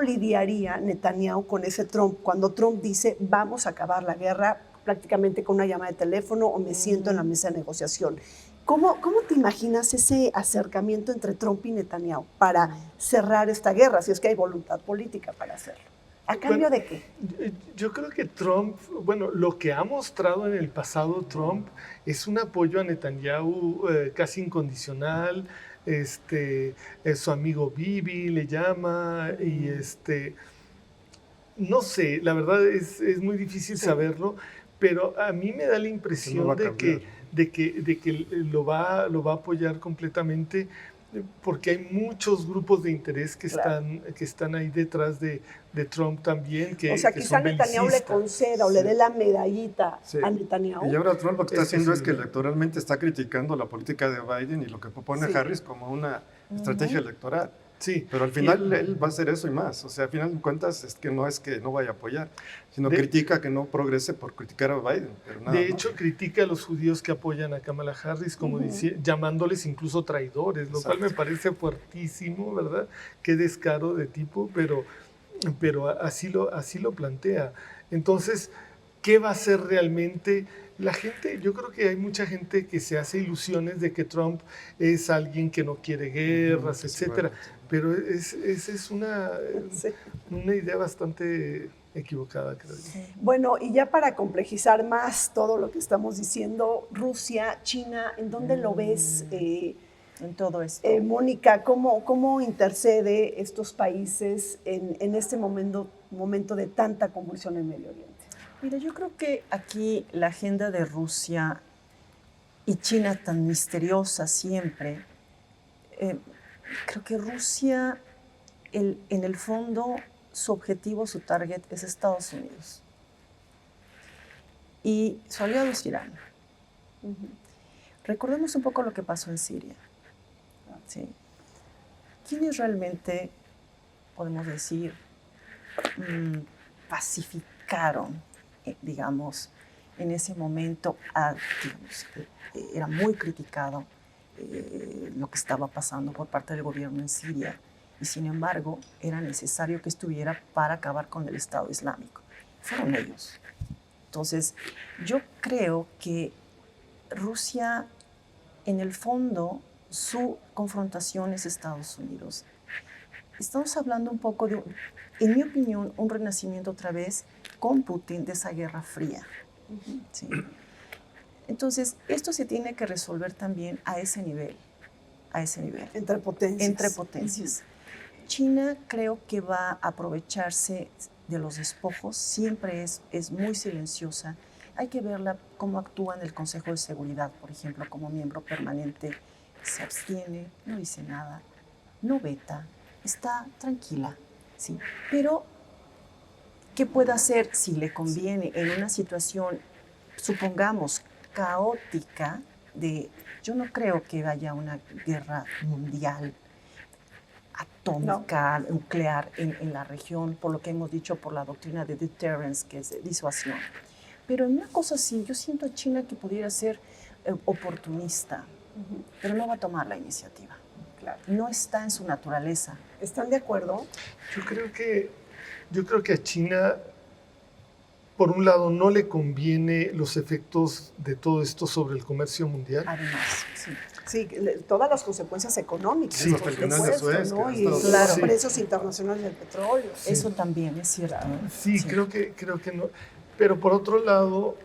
lidiaría Netanyahu con ese Trump cuando Trump dice vamos a acabar la guerra prácticamente con una llamada de teléfono o me siento en la mesa de negociación? ¿Cómo te imaginas ese acercamiento entre Trump y Netanyahu para cerrar esta guerra, si es que hay voluntad política para hacerlo? ¿A cambio de qué? Yo creo que Trump, lo que ha mostrado en el pasado Trump es un apoyo a Netanyahu casi incondicional. Su amigo Bibi le llama y no sé, la verdad es muy difícil saberlo, pero a mí me da la impresión de que lo va a apoyar completamente porque hay muchos grupos de interés que están ahí detrás de Trump también. O sea, quizá Netanyahu le conceda o le dé la medallita a Netanyahu. Y ahora Trump lo que está haciendo es que electoralmente está criticando la política de Biden y lo que propone Harris como una estrategia electoral. Sí. Pero al final él va a hacer eso y más. O sea, al final de cuentas es que no vaya a apoyar, sino critica que no progrese por criticar a Biden. Pero nada, de hecho, critica a los judíos que apoyan a Kamala Harris, como llamándoles incluso traidores, lo cual me parece fuertísimo, ¿verdad? Qué descaro de tipo, pero así lo plantea. Entonces, ¿qué va a hacer realmente? La gente, yo creo que hay mucha gente que se hace ilusiones de que Trump es alguien que no quiere guerras, etcétera, pero esa es una idea bastante equivocada, creo yo. Bueno, y ya para complejizar más todo lo que estamos diciendo, Rusia, China, ¿en dónde lo ves? En todo esto. Mónica, ¿cómo intercede estos países en este momento de tanta convulsión en Medio Oriente? Mira, yo creo que aquí la agenda de Rusia y China tan misteriosa siempre, creo que Rusia, en el fondo, su objetivo, su target es Estados Unidos. Y su aliado es Irán. Recordemos un poco lo que pasó en Siria. ¿Sí? ¿Quiénes realmente, podemos decir, pacificaron, digamos, en ese momento, era muy criticado lo que estaba pasando por parte del gobierno en Siria, y sin embargo era necesario que estuviera para acabar con el Estado Islámico? Fueron ellos. Entonces, yo creo que Rusia, en el fondo, su confrontación es Estados Unidos. Estamos hablando un poco de, en mi opinión, un renacimiento otra vez con Putin de esa Guerra Fría. ¿Sí? Entonces, esto se tiene que resolver también a ese nivel. a ese nivel. Entre potencias. Entre potencias. China creo que va a aprovecharse de los despojos, siempre es muy silenciosa. Hay que verla cómo actúa en el Consejo de Seguridad, por ejemplo, como miembro permanente. Se abstiene, no dice nada, no veta, está tranquila, ¿sí? Pero, ¿qué puede hacer si le conviene en una situación, supongamos, caótica? Yo no creo que haya una guerra mundial atómica, nuclear en la región, por lo que hemos dicho, por la doctrina de deterrence, que es de disuasión. Pero en una cosa así, yo siento a China que pudiera ser oportunista, pero no va a tomar la iniciativa. Claro. No está en su naturaleza. ¿Están de acuerdo? Yo creo que a China, por un lado, no le conviene los efectos de todo esto sobre el comercio mundial. Además, sí. Sí, todas las consecuencias económicas, Sí, por hasta el canal de supuesto, Suez, ¿no? que Y ha los estado- Claro. precios internacionales del petróleo. Eso también es cierto. Sí, creo que no. Pero por otro lado,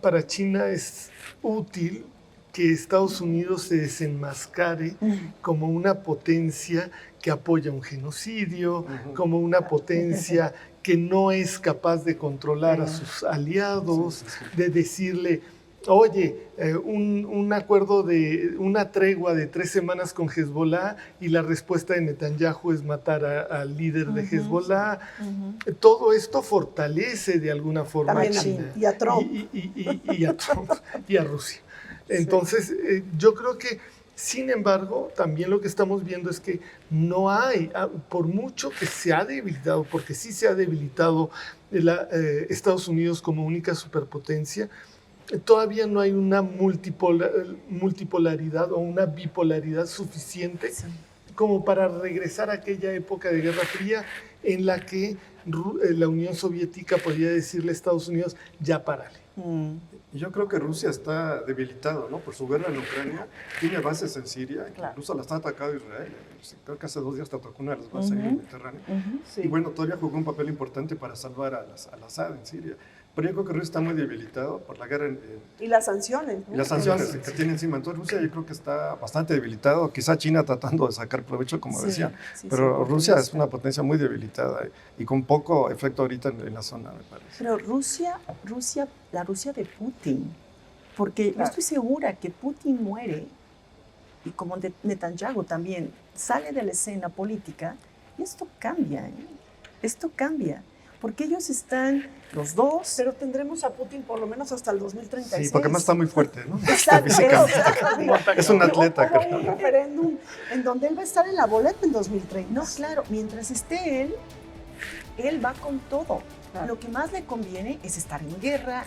para China es útil que Estados Unidos se desenmascare como una potencia que apoya un genocidio, como una potencia que no es capaz de controlar a sus aliados, de decirle, oye, un acuerdo una tregua de 3 semanas con Hezbollah y la respuesta de Netanyahu es matar al líder de Hezbollah. Todo esto fortalece de alguna forma También a a- China. y a Trump. Y a Trump y a Rusia. Entonces, yo creo que, sin embargo, también lo que estamos viendo es que no hay, por mucho que se ha debilitado, porque sí se ha debilitado Estados Unidos como única superpotencia, todavía no hay una multipolaridad o una bipolaridad suficiente como para regresar a aquella época de Guerra Fría en la que la Unión Soviética podía decirle a Estados Unidos, ya párale. Y yo creo que Rusia está debilitado, ¿no? Por su guerra en Ucrania, tiene bases en Siria, incluso la está atacando Israel. Creo que hace 2 días atacó una de las bases en el Mediterráneo. Y bueno, todavía jugó un papel importante para salvar al Assad en Siria. Pero yo creo que Rusia está muy debilitado por la guerra Y las sanciones, ¿no? y las sanciones que tiene encima. Entonces Rusia yo creo que está bastante debilitado. Quizá China tratando de sacar provecho, como decía. Pero Rusia es una potencia muy debilitada y con poco efecto ahorita en la zona, me parece. Pero la Rusia de Putin, porque yo estoy segura que Putin muere, y como Netanyahu también sale de la escena política, y esto cambia, esto cambia, porque ellos están los dos. Pero tendremos a Putin por lo menos hasta el 2036. Sí, porque además está muy fuerte, ¿no? Exacto. Físicamente. Es un atleta, Hubo creo. un referéndum en donde él va a estar en la boleta en 2030. No, claro, mientras esté él va con todo. Claro. Lo que más le conviene es estar en guerra,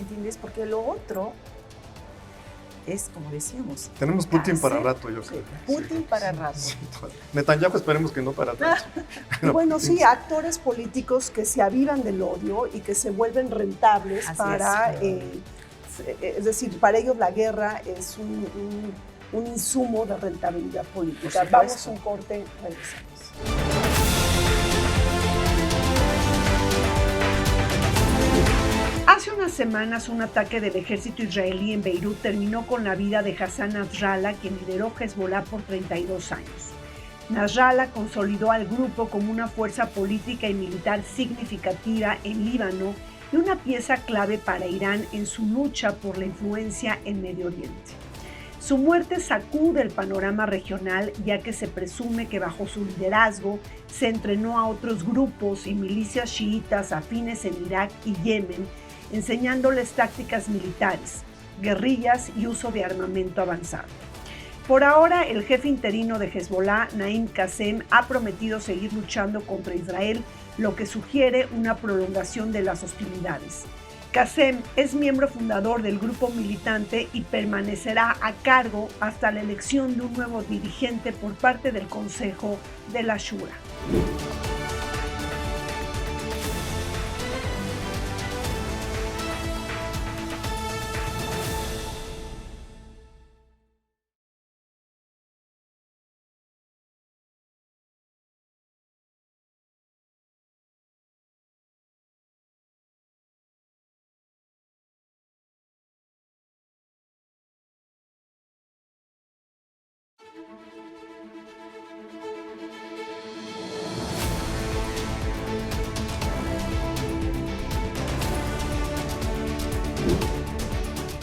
¿entiendes? Porque lo otro es, como decíamos, Tenemos Putin para hacer rato, yo creo. Putin para rato. Netanyahu esperemos que no para tanto. Y bueno, sí, actores políticos que se avivan del odio y que se vuelven rentables Así para, es. es decir, para ellos la guerra es un insumo de rentabilidad política. Por Vamos supuesto. a un corte, regresamos. Hace unas semanas, un ataque del ejército israelí en Beirut terminó con la vida de Hassan Nasrallah, quien lideró Hezbollah por 32 años. Nasrallah consolidó al grupo como una fuerza política y militar significativa en Líbano y una pieza clave para Irán en su lucha por la influencia en Medio Oriente. Su muerte sacude el panorama regional, ya que se presume que bajo su liderazgo se entrenó a otros grupos y milicias chiitas afines en Irak y Yemen, enseñándoles tácticas militares, guerrillas y uso de armamento avanzado. Por ahora, el jefe interino de Hezbollah, Naim Qassem, ha prometido seguir luchando contra Israel, lo que sugiere una prolongación de las hostilidades. Qassem es miembro fundador del grupo militante y permanecerá a cargo hasta la elección de un nuevo dirigente por parte del Consejo de la Shura.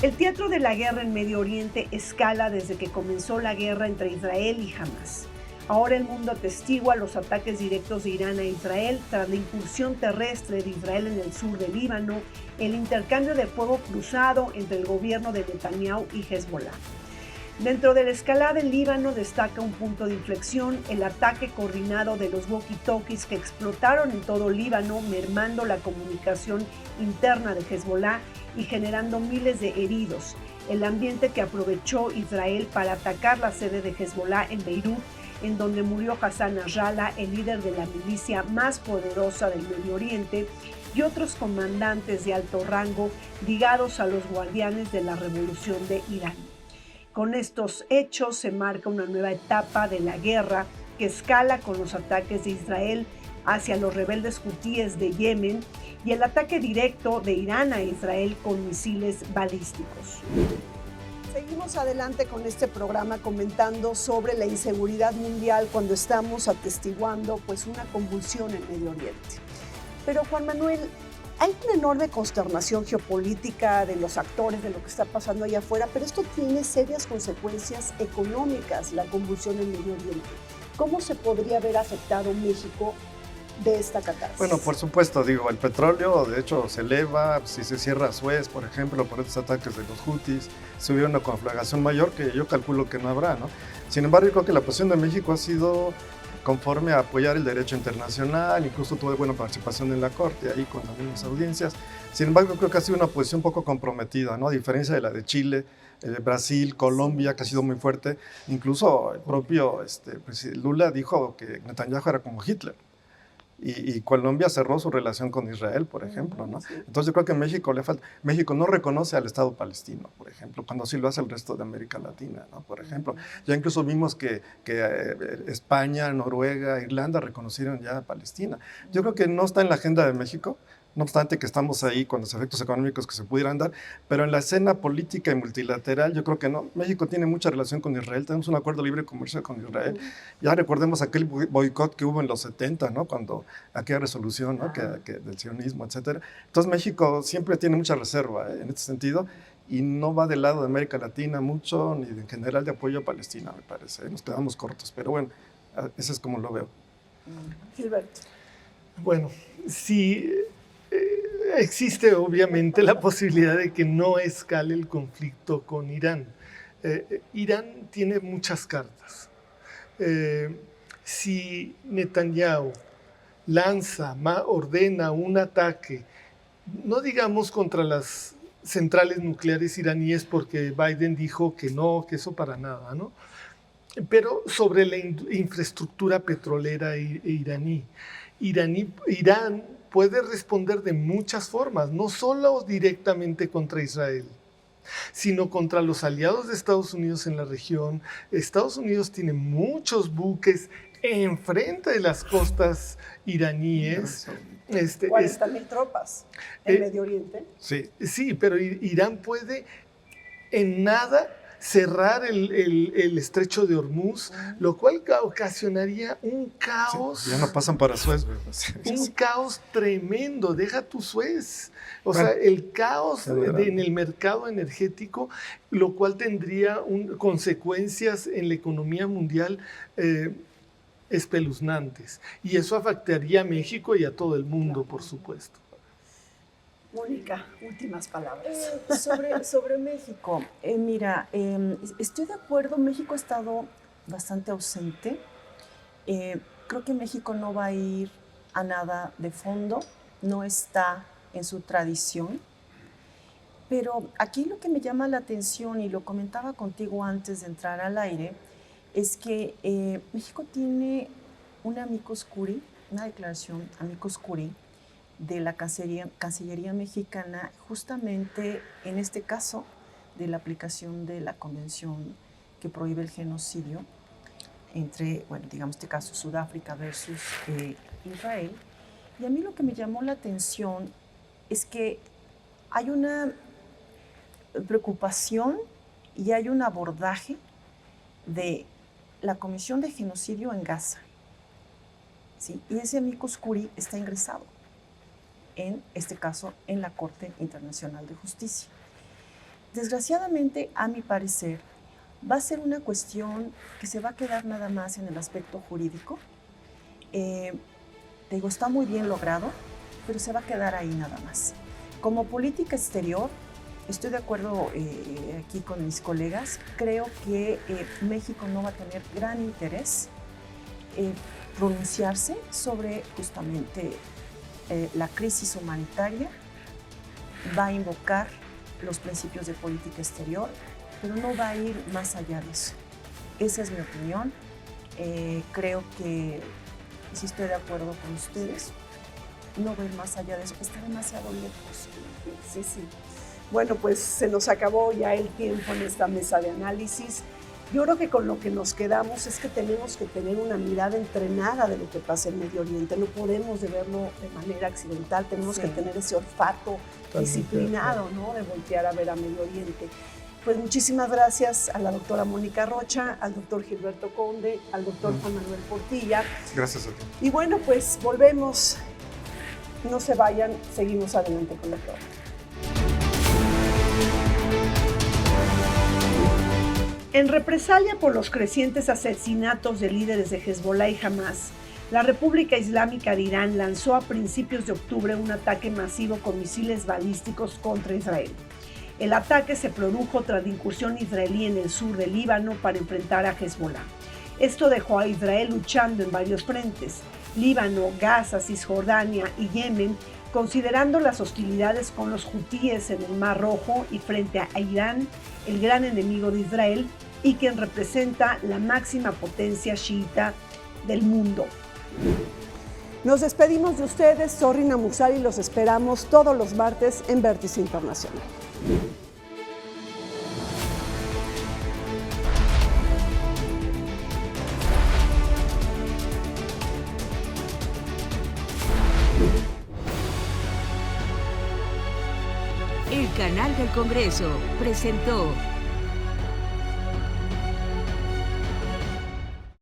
El teatro de la guerra en Medio Oriente escala desde que comenzó la guerra entre Israel y Hamas. Ahora el mundo atestigua los ataques directos de Irán a Israel tras la incursión terrestre de Israel en el sur del Líbano, el intercambio de fuego cruzado entre el gobierno de Netanyahu y Hezbollah. Dentro de la escalada en Líbano destaca un punto de inflexión, el ataque coordinado de los walkie-talkies que explotaron en todo Líbano, mermando la comunicación interna de Hezbollah y generando miles de heridos. El ambiente que aprovechó Israel para atacar la sede de Hezbollah en Beirut, en donde murió Hassan Nasrallah, el líder de la milicia más poderosa del Medio Oriente, y otros comandantes de alto rango ligados a los guardianes de la revolución de Irán. Con estos hechos se marca una nueva etapa de la guerra que escala con los ataques de Israel hacia los rebeldes hutíes de Yemen y el ataque directo de Irán a Israel con misiles balísticos. Seguimos adelante con este programa comentando sobre la inseguridad mundial cuando estamos atestiguando pues una convulsión en Medio Oriente. Pero Juan Manuel, hay una enorme consternación geopolítica de los actores de lo que está pasando allá afuera, pero esto tiene serias consecuencias económicas, la convulsión en Medio Oriente. ¿Cómo se podría haber afectado México de esta catástrofe? Bueno, por supuesto, el petróleo de hecho se eleva, si se cierra Suez, por ejemplo, por estos ataques de los Houthis, se hubiera una conflagración mayor que yo calculo que no habrá, ¿no? Sin embargo, yo creo que la posición de México ha sido conforme a apoyar el derecho internacional, incluso tuvo buena participación en la Corte, ahí con algunas audiencias. Sin embargo, creo que ha sido una posición un poco comprometida, ¿no? A diferencia de la de Chile, Brasil, Colombia, que ha sido muy fuerte. Incluso el propio Lula dijo que Netanyahu era como Hitler. Y Colombia cerró su relación con Israel, por ejemplo, ¿no? Entonces yo creo que a México le falta. México no reconoce al Estado palestino, por ejemplo, cuando sí lo hace el resto de América Latina, ¿no? Por ejemplo. Ya incluso vimos que España, Noruega, Irlanda reconocieron ya a Palestina. Yo creo que no está en la agenda de México, no obstante que estamos ahí con los efectos económicos que se pudieran dar, pero en la escena política y multilateral yo creo que no. México tiene mucha relación con Israel, tenemos un acuerdo libre comercial con Israel. Ya recordemos aquel boicot que hubo en los 70, ¿no? Cuando aquella resolución, ¿no? que del sionismo, etcétera. Entonces México siempre tiene mucha reserva en este sentido y no va del lado de América Latina mucho, ni en general de apoyo a Palestina, me parece. Nos quedamos cortos, pero bueno, eso es como lo veo. Gilberto. Bueno, sí. Existe obviamente la posibilidad de que no escale el conflicto con Irán. Irán tiene muchas cartas. Si Netanyahu ordena un ataque, no digamos contra las centrales nucleares iraníes, porque Biden dijo que no, que eso para nada, ¿no? Pero sobre la infraestructura petrolera iraní. Irán puede responder de muchas formas, no solo directamente contra Israel, sino contra los aliados de Estados Unidos en la región. Estados Unidos tiene muchos buques enfrente de las costas iraníes. 40,000 tropas en Medio Oriente. Sí, pero Irán puede en nada cerrar el estrecho de Hormuz, lo cual ocasionaría un caos. Sí, ya no pasan para Suez. Un caos tremendo, deja tu Suez. O sea, el caos en el mercado energético, lo cual tendría consecuencias en la economía mundial espeluznantes. Y eso afectaría a México y a todo el mundo, por supuesto. Mónica, últimas palabras. Sobre México, mira, estoy de acuerdo, México ha estado bastante ausente. Creo que México no va a ir a nada de fondo, no está en su tradición. Pero aquí lo que me llama la atención, y lo comentaba contigo antes de entrar al aire, es que México tiene un amicus curiae, una declaración amicus curiae, de la Cancillería mexicana, justamente en este caso de la aplicación de la convención que prohíbe el genocidio entre, bueno, digamos este caso Sudáfrica versus Israel. Y a mí lo que me llamó la atención es que hay una preocupación y hay un abordaje de la comisión de genocidio en Gaza. ¿Sí? Y ese amicus curiae está ingresado, en este caso, en la Corte Internacional de Justicia. Desgraciadamente, a mi parecer, va a ser una cuestión que se va a quedar nada más en el aspecto jurídico. Te digo, está muy bien logrado, pero se va a quedar ahí nada más. Como política exterior, estoy de acuerdo aquí con mis colegas. Creo que México no va a tener gran interés pronunciarse sobre justamente la crisis humanitaria. Va a invocar los principios de política exterior, pero no va a ir más allá de eso. Esa es mi opinión. Creo que sí estoy de acuerdo con ustedes. No va a ir más allá de eso. Está demasiado lejos. Sí, sí. Bueno, pues se nos acabó ya el tiempo en esta mesa de análisis. Yo creo que con lo que nos quedamos es que tenemos que tener una mirada entrenada de lo que pasa en Medio Oriente. No podemos de verlo de manera accidental, tenemos que tener ese olfato disciplinado, ¿no? De voltear a ver a Medio Oriente. Pues muchísimas gracias a la doctora Mónica Rocha, al doctor Gilberto Conde, al doctor Juan Manuel Portilla. Gracias a ti. Y bueno, pues volvemos. No se vayan, seguimos adelante con la programa. En represalia por los crecientes asesinatos de líderes de Hezbollah y Hamas, la República Islámica de Irán lanzó a principios de octubre un ataque masivo con misiles balísticos contra Israel. El ataque se produjo tras la incursión israelí en el sur del Líbano para enfrentar a Hezbollah. Esto dejó a Israel luchando en varios frentes: Líbano, Gaza, Cisjordania y Yemen, considerando las hostilidades con los hutíes en el Mar Rojo y frente a Irán, el gran enemigo de Israel y quien representa la máxima potencia chiita del mundo. Nos despedimos de ustedes, Zorrina Musari, los esperamos todos los martes en Vértice Internacional. El canal del Congreso presentó